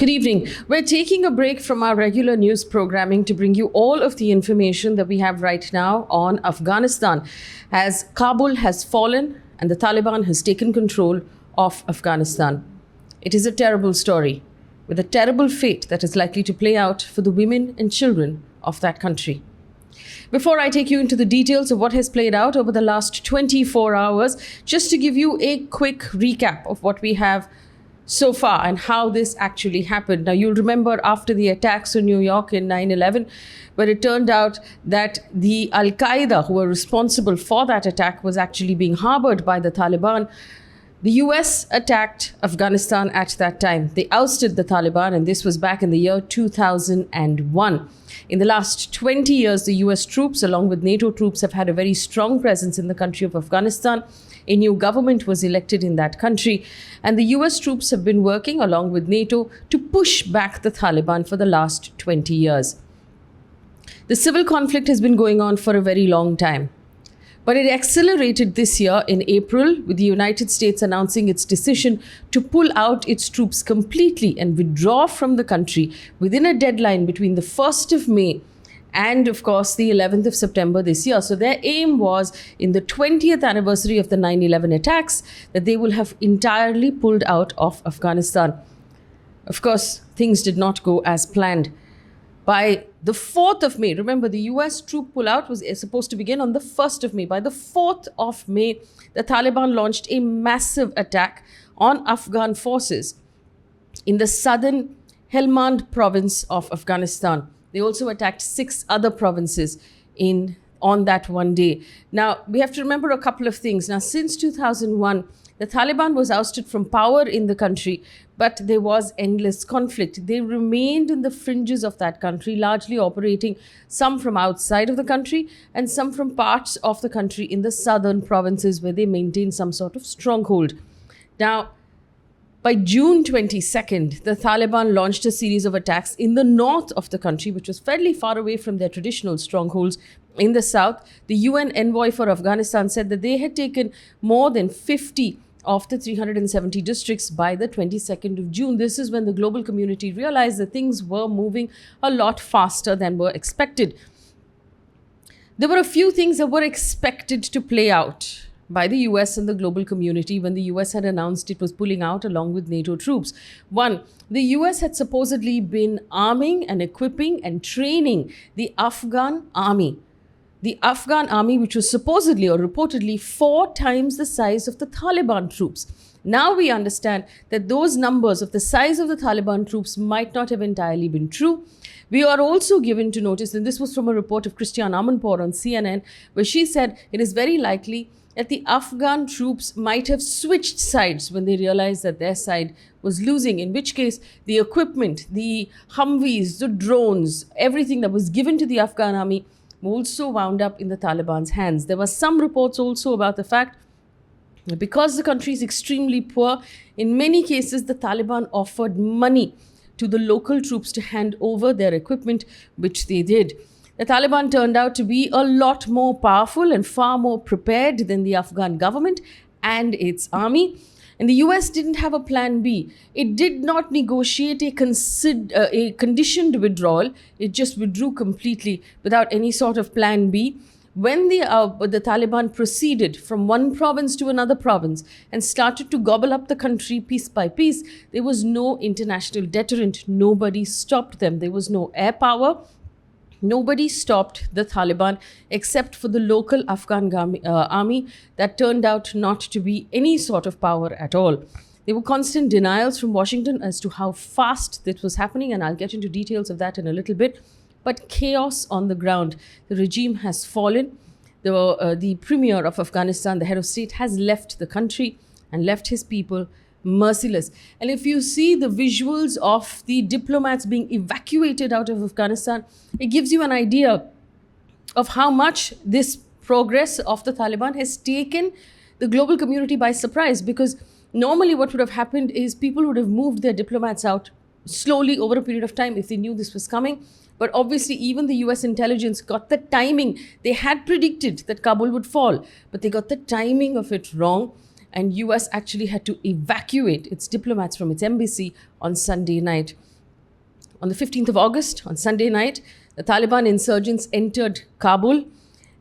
Good evening. We're taking a break from our regular news programming to bring you all of the information that we have right now on Afghanistan, as Kabul has fallen and the Taliban has taken control of Afghanistan. It is a terrible story with a terrible fate that is likely to play out for the women and children of that country. Before I take you into the details of what has played out over the last 24 hours, just to give you a quick recap of what we have so far and how this actually happened. Now, you'll remember after the attacks in New York in 9/11, where it turned out that the Al-Qaeda who were responsible for that attack was actually being harbored by the Taliban. The US attacked Afghanistan at that time. They ousted the Taliban, and this was back in the year 2001. In the last 20 years, the US troops, along with NATO troops, have had a very strong presence in the country of Afghanistan. A new government was elected in that country, and the US troops have been working along with NATO to push back the Taliban for the last 20 years. The civil conflict has been going on for a very long time, but it accelerated this year in April, with the United States announcing its decision to pull out its troops completely and withdraw from the country within a deadline between the 1st of May and, of course, the 11th of September this year. So their aim was, in the 20th anniversary of the 9/11 attacks, that they will have entirely pulled out of Afghanistan. Of course, things did not go as planned. By the 4th of May, remember, the US troop pullout was supposed to begin on the 1st of May. By the 4th of May, the Taliban launched a massive attack on Afghan forces in the southern Helmand province of Afghanistan. They also attacked 6 other provinces on that one day. Now, we have to remember a couple of things. Now, since 2001, the Taliban was ousted from power in the country, but there was endless conflict. They remained in the fringes of that country, largely operating some from outside of the country and some from parts of the country in the southern provinces, where they maintained some sort of stronghold. Now, by June 22nd, the Taliban launched a series of attacks in the north of the country, which was fairly far away from their traditional strongholds in the south. The UN envoy for Afghanistan said that they had taken more than 50 of the 370 districts by the 22nd of June. This is when the global community realized that things were moving a lot faster than were expected. There were a few things that were expected to play out by the US and the global community when the US had announced it was pulling out along with NATO troops. One, the US had supposedly been arming and equipping and training the Afghan army. The Afghan army, which was supposedly or reportedly 4 times the size of the Taliban troops. Now we understand that those numbers of the size of the Taliban troops might not have entirely been true. We are also given to notice, and this was from a report of Christiane Amanpour on CNN, where she said it is very likely that the Afghan troops might have switched sides when they realized that their side was losing, in which case the equipment, the Humvees, the drones, everything that was given to the Afghan army also wound up in the Taliban's hands. There were some reports also about the fact that because the country is extremely poor, in many cases the Taliban offered money to the local troops to hand over their equipment, which they did. The Taliban turned out to be a lot more powerful and far more prepared than the Afghan government and its army. And the US didn't have a plan B. It did not negotiate a conditioned withdrawal. It just withdrew completely without any sort of plan B. When the Taliban proceeded from one province to another province and started to gobble up the country piece by piece, there was no international deterrent. Nobody stopped them. There was no air power. Nobody stopped the Taliban except for the local Afghan army that turned out not to be any sort of power at all. There were constant denials from Washington as to how fast this was happening, and I'll get into details of that in a little bit. But chaos on the ground. The regime has fallen. The premier of Afghanistan, the head of state, has left the country and left his people merciless. And if you see the visuals of the diplomats being evacuated out of Afghanistan, it gives you an idea of how much this progress of the Taliban has taken the global community by surprise. Because normally what would have happened is people would have moved their diplomats out slowly over a period of time if they knew this was coming. But obviously, even the US intelligence got the timing. They had predicted that Kabul would fall, but they got the timing of it wrong. And US actually had to evacuate its diplomats from its embassy on Sunday night. On the 15th of August, on Sunday night, the Taliban insurgents entered Kabul.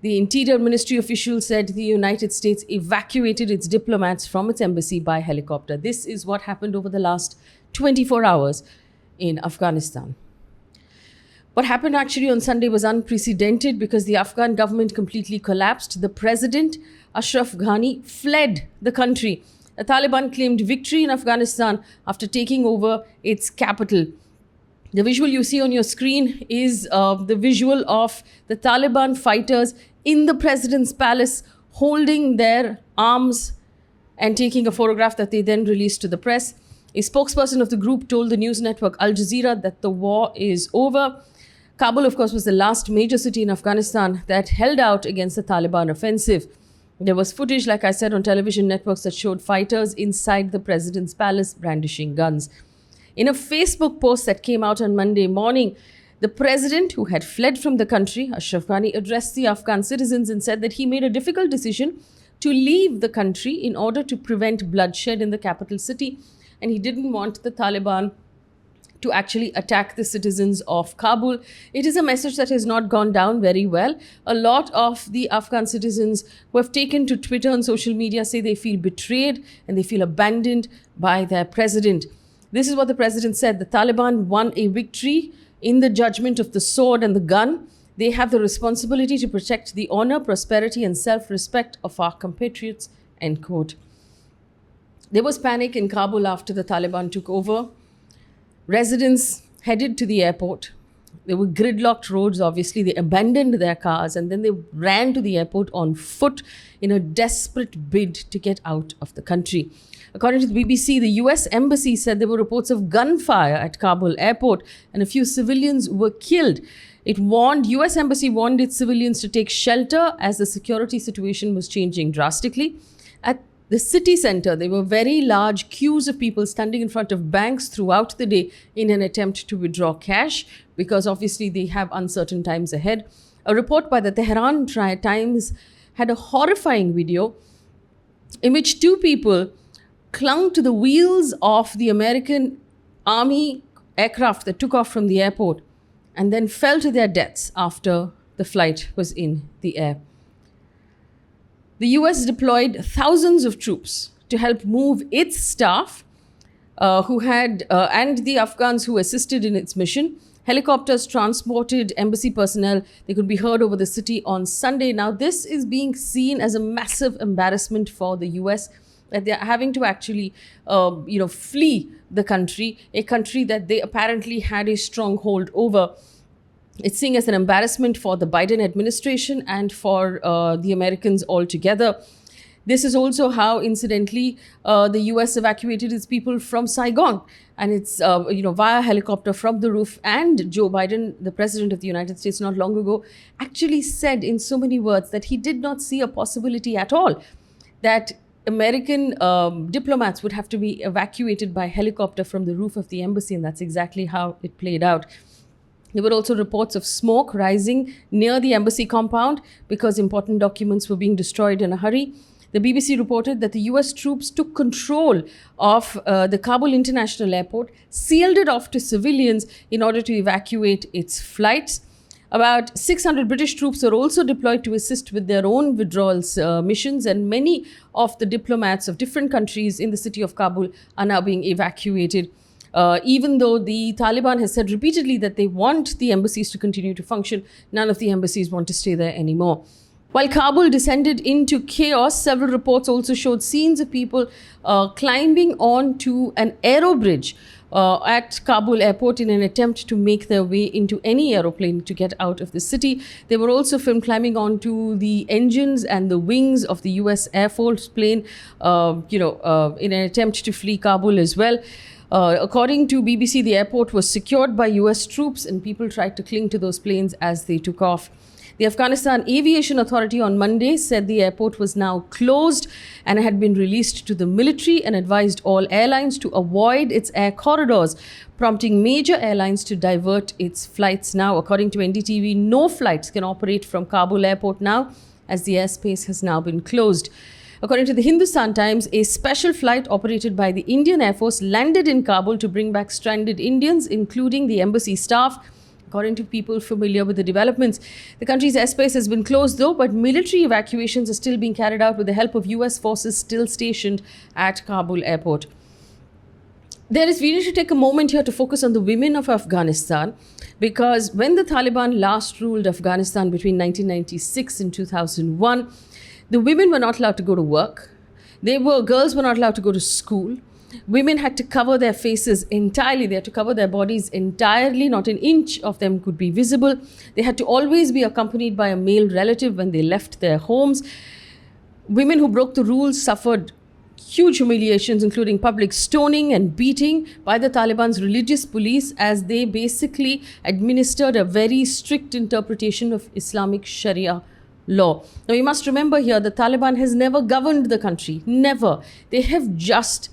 The Interior Ministry official said the United States evacuated its diplomats from its embassy by helicopter. This is what happened over the last 24 hours in Afghanistan. What happened actually on Sunday was unprecedented because the Afghan government completely collapsed. The president, Ashraf Ghani, fled the country. The Taliban claimed victory in Afghanistan after taking over its capital. The visual you see on your screen is the visual of the Taliban fighters in the president's palace holding their arms and taking a photograph that they then released to the press. A spokesperson of the group told the news network Al Jazeera that the war is over. Kabul, of course, was the last major city in Afghanistan that held out against the Taliban offensive. There was footage, like I said, on television networks that showed fighters inside the president's palace brandishing guns. In a Facebook post that came out on Monday morning, the president, who had fled from the country, Ashraf Ghani, addressed the Afghan citizens and said that he made a difficult decision to leave the country in order to prevent bloodshed in the capital city, and he didn't want the Taliban to actually attack the citizens of Kabul. It is a message that has not gone down very well. A lot of the Afghan citizens who have taken to Twitter and social media say they feel betrayed and they feel abandoned by their president. This is what the president said. The Taliban won a victory in the judgment of the sword and the gun. They have the responsibility to protect the honor, prosperity, and self-respect of our compatriots, end quote. There was panic in Kabul after the Taliban took over. Residents headed to the airport. There were gridlocked roads, obviously. They abandoned their cars and then they ran to the airport on foot in a desperate bid to get out of the country. According to the BBC, the US Embassy said there were reports of gunfire at Kabul airport and a few civilians were killed. US Embassy warned its civilians to take shelter as the security situation was changing drastically. At the city center, there were very large queues of people standing in front of banks throughout the day in an attempt to withdraw cash because obviously they have uncertain times ahead. A report by the Tehran Times had a horrifying video in which two people clung to the wheels of the American Army aircraft that took off from the airport and then fell to their deaths after the flight was in the air. The US deployed thousands of troops to help move its staff and the Afghans who assisted in its mission. Helicopters transported embassy personnel. They could be heard over the city on Sunday. Now, this is being seen as a massive embarrassment for the US, that they're having to actually, flee the country, a country that they apparently had a stronghold over. It's seen as an embarrassment for the Biden administration and for the Americans altogether. This is also how, incidentally, the US evacuated its people from Saigon. And it's, via helicopter from the roof. And Joe Biden, the president of the United States, not long ago, actually said in so many words that he did not see a possibility at all that American diplomats would have to be evacuated by helicopter from the roof of the embassy. And that's exactly how it played out. There were also reports of smoke rising near the embassy compound because important documents were being destroyed in a hurry. The BBC reported that the US troops took control of the Kabul International Airport, sealed it off to civilians in order to evacuate its flights. About 600 British troops are also deployed to assist with their own withdrawal missions, and many of the diplomats of different countries in the city of Kabul are now being evacuated. Even though the Taliban has said repeatedly that they want the embassies to continue to function, none of the embassies want to stay there anymore. While Kabul descended into chaos, several reports also showed scenes of people climbing onto an aero bridge at Kabul airport in an attempt to make their way into any aeroplane to get out of the city. They were also filmed climbing onto the engines and the wings of the US Air Force plane, in an attempt to flee Kabul as well. According to BBC, the airport was secured by US troops and people tried to cling to those planes as they took off. The Afghanistan Aviation Authority on Monday said the airport was now closed and had been released to the military and advised all airlines to avoid its air corridors, prompting major airlines to divert its flights now. According to NDTV, no flights can operate from Kabul airport now as the airspace has now been closed. According to the Hindustan Times, a special flight operated by the Indian Air Force landed in Kabul to bring back stranded Indians, including the embassy staff. According to people familiar with the developments, the country's airspace has been closed though, but military evacuations are still being carried out with the help of US forces still stationed at Kabul airport. We need to take a moment here to focus on the women of Afghanistan, because when the Taliban last ruled Afghanistan between 1996 and 2001, the women were not allowed to go to work. Girls were not allowed to go to school. Women had to cover their faces entirely. They had to cover their bodies entirely. Not an inch of them could be visible. They had to always be accompanied by a male relative when they left their homes. Women who broke the rules suffered huge humiliations, including public stoning and beating by the Taliban's religious police, as they basically administered a very strict interpretation of Islamic Sharia law. Now, you must remember here, the Taliban has never governed the country. Never. They have just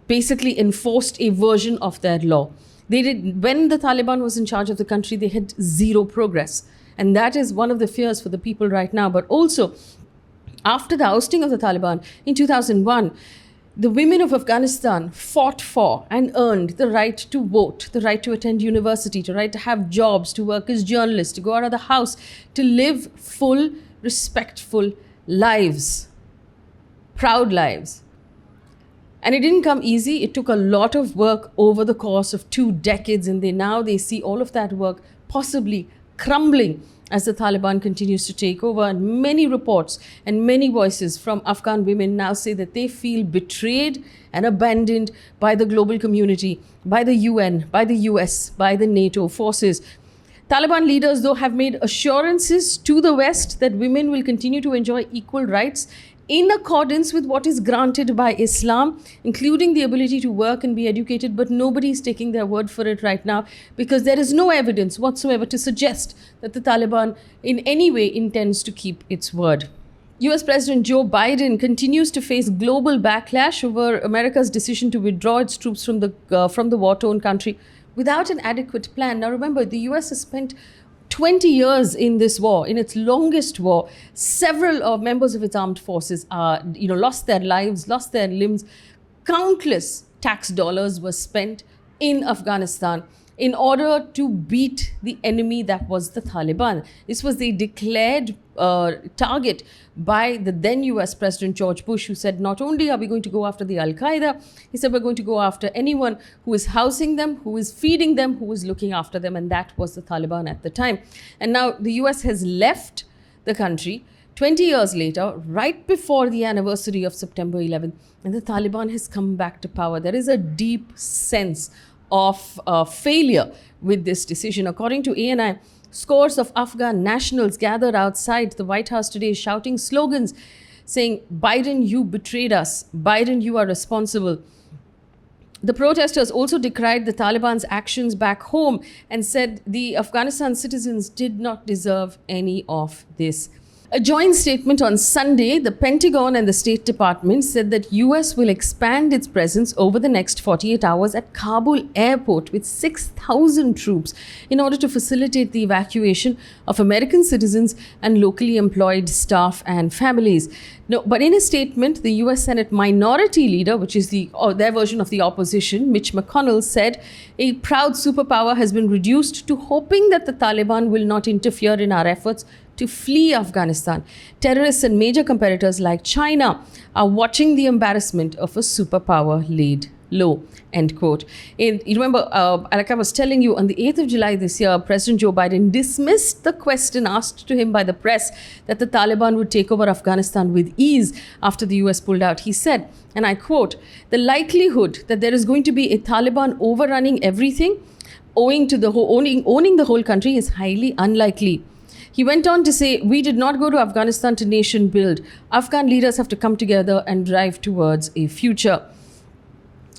basically enforced a version of their law. When the Taliban was in charge of the country, they had zero progress. And that is one of the fears for the people right now. But also, after the ousting of the Taliban in 2001, the women of Afghanistan fought for and earned the right to vote, the right to attend university, the right to have jobs, to work as journalists, to go out of the house, to live full, respectful lives, proud lives. And it didn't come easy. It took a lot of work over the course of 2 decades, and they see all of that work possibly crumbling as the Taliban continues to take over. And many reports and many voices from Afghan women now say that they feel betrayed and abandoned by the global community, by the UN, by the US, by the NATO forces. Taliban leaders, though, have made assurances to the West that women will continue to enjoy equal rights in accordance with what is granted by Islam, including the ability to work and be educated, but nobody is taking their word for it right now, because there is no evidence whatsoever to suggest that the Taliban in any way intends to keep its word. US President Joe Biden continues to face global backlash over America's decision to withdraw its troops from the war-torn country without an adequate plan. Now remember, the US has spent 20 years in this war, in its longest war. Several members of its armed forces lost their lives, lost their limbs. Countless tax dollars were spent in Afghanistan in order to beat the enemy that was the Taliban. This was the declared target by the then US President George Bush, who said, not only are we going to go after the Al-Qaeda, he said we're going to go after anyone who is housing them, who is feeding them, who is looking after them, and that was the Taliban at the time. And now the US has left the country 20 years later, right before the anniversary of September 11th, and the Taliban has come back to power. There is a deep sense of failure with this decision. According to ANI, scores of Afghan nationals gathered outside the White House today shouting slogans saying, "Biden, you betrayed us. Biden, you are responsible." The protesters also decried the Taliban's actions back home and said the Afghanistan citizens did not deserve any of this. A joint statement on Sunday, the Pentagon and the State Department said that US will expand its presence over the next 48 hours at Kabul airport with 6,000 troops in order to facilitate the evacuation of American citizens and locally employed staff and families. No, but in a statement, the US Senate Minority Leader, which is their version of the opposition, Mitch McConnell, said a proud superpower has been reduced to hoping that the Taliban will not interfere in our efforts to flee Afghanistan. Terrorists and major competitors like China are watching the embarrassment of a superpower laid low, end quote. You remember, like I was telling you, on the 8th of July this year, President Joe Biden dismissed the question asked to him by the press that the Taliban would take over Afghanistan with ease after the US pulled out. He said, and I quote, "The likelihood that there is going to be a Taliban overrunning everything, owning the whole country, is highly unlikely." He went on to say, "We did not go to Afghanistan to nation build. Afghan leaders have to come together and drive towards a future."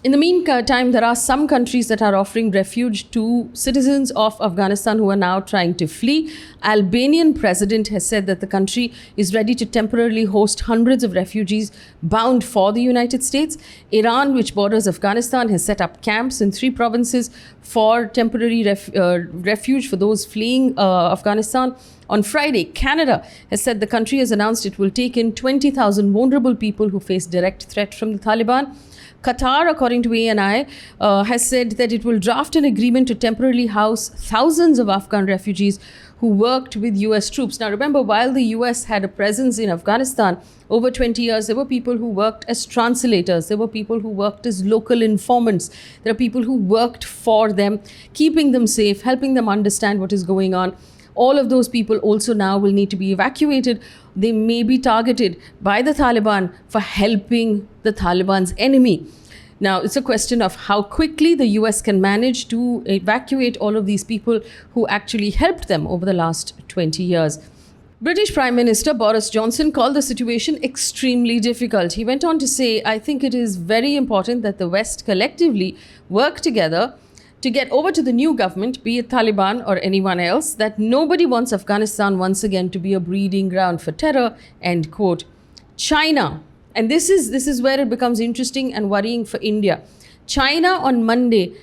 In the meantime, there are some countries that are offering refuge to citizens of Afghanistan who are now trying to flee. Albanian president has said that the country is ready to temporarily host hundreds of refugees bound for the United States. Iran, which borders Afghanistan, has set up camps in 3 provinces for temporary refuge for those fleeing Afghanistan. On Friday, Canada has said the country has announced it will take in 20,000 vulnerable people who face direct threat from the Taliban. Qatar, according to ANI, has said that it will draft an agreement to temporarily house thousands of Afghan refugees who worked with US troops. Now, remember, while the US had a presence in Afghanistan over 20 years, there were people who worked as translators. There were people who worked as local informants. There are people who worked for them, keeping them safe, helping them understand what is going on. All of those people also now will need to be evacuated. They may be targeted by the Taliban for helping the Taliban's enemy. Now, it's a question of how quickly the US can manage to evacuate all of these people who actually helped them over the last 20 years. British Prime Minister Boris Johnson called the situation extremely difficult. He went on to say, "I think it is very important that the West collectively work together to get over to the new government, be it Taliban or anyone else, that nobody wants Afghanistan once again to be a breeding ground for terror," end quote. China, and this is where it becomes interesting and worrying for India. China on Monday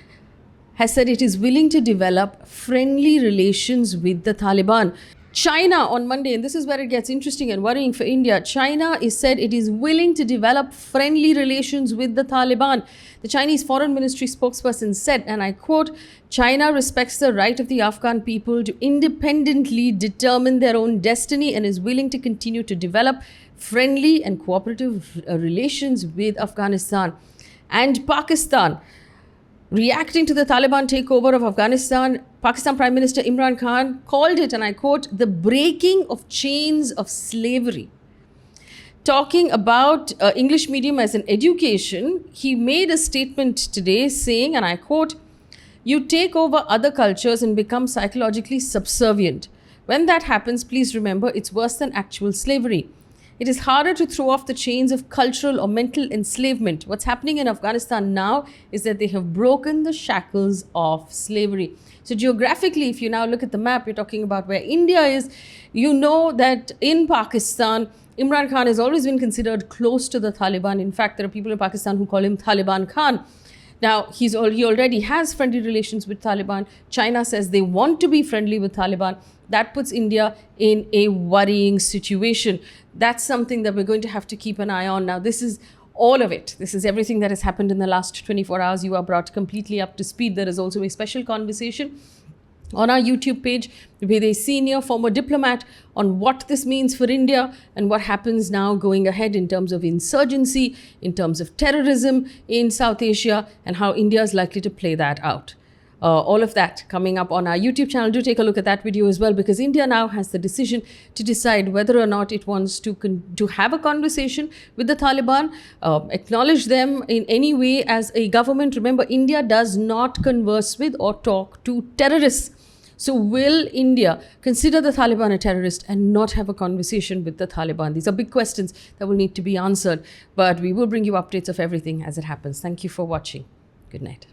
has said it is willing to develop friendly relations with the Taliban. China on Monday, and this is where it gets interesting and worrying for India, China is said it is willing to develop friendly relations with the Taliban. The Chinese Foreign Ministry spokesperson said, and I quote, "China respects the right of the Afghan people to independently determine their own destiny and is willing to continue to develop friendly and cooperative relations with Afghanistan." And Pakistan, reacting to the Taliban takeover of Afghanistan, Pakistan Prime Minister Imran Khan called it, and I quote, "the breaking of chains of slavery." Talking about English medium as an education, he made a statement today saying, and I quote, "You take over other cultures and become psychologically subservient. When that happens, please remember it's worse than actual slavery. It is harder to throw off the chains of cultural or mental enslavement. What's happening in Afghanistan now is that they have broken the shackles of slavery." So geographically, if you now look at the map, you're talking about where India is. You know that in Pakistan, Imran Khan has always been considered close to the Taliban. In fact, there are people in Pakistan who call him Taliban Khan. Now, he already has friendly relations with Taliban. China says they want to be friendly with Taliban. That puts India in a worrying situation. That's something that we're going to have to keep an eye on. Now, this is all of it. This is everything that has happened in the last 24 hours. You are brought completely up to speed. There is also a special conversation on our YouTube page with a senior former diplomat on what this means for India and what happens now going ahead in terms of insurgency, in terms of terrorism in South Asia, and how India is likely to play that out. All of that coming up on our YouTube channel. Do take a look at that video as well, because India now has the decision to decide whether or not it wants to have a conversation with the Taliban, acknowledge them in any way as a government. Remember, India does not converse with or talk to terrorists. So will India consider the Taliban a terrorist and not have a conversation with the Taliban? These are big questions that will need to be answered, but we will bring you updates of everything as it happens. Thank you for watching. Good night.